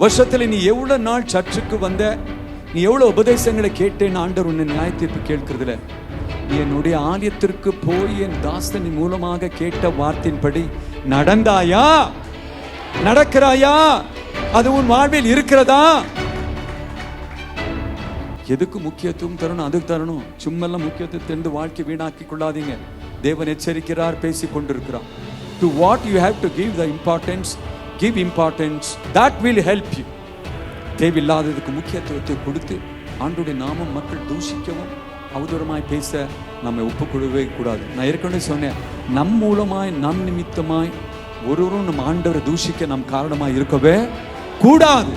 வருஷத்துல நீ எவ்வளவு நாள் சர்ச்சுக்கு வந்த, நீ எவ்வளவு உபதேசங்களை கேட்டேன்னு ஆண்டவர் உன்னை நியாய தீர்ப்பு கேட்கிறதுல, நீ என்னுடைய ஆலயத்திற்கு போய் என் தாசன் மூலமாக கேட்ட வார்த்தையின்படி நடந்தாயா, நடக்கிறாயா, அது உன் வாழ்வில் இருக்கிறதா? எதுக்கு முக்கியத்துவம் தரணும், அதுக்கு தரணும். சும்மெல்லாம் முக்கியத்துவம் தெரிந்து வாழ்க்கை வீணாக்கி கொள்ளாதீங்க. தேவன் எச்சரிக்கிறார், பேசிக் கொண்டிருக்கிறார். To what you have to give the importance, give importance. That will help you. தேவையில்லாததுக்கு முக்கியத்துவத்தை கொடுத்து ஆண்டவருடைய நாமம் மக்கள் தூஷிக்கவும் அவதூறமாய் பேச நம்ம ஒப்புக்கொள்ளவே கூடாது. நான் ஏற்கனவே சொன்னேன், நம் மூலமாய் நம் நிமித்தமாய் ஒருவரும் நம் ஆண்டவரை தூஷிக்க நம் காரணமாய் இருக்கவே கூடாது.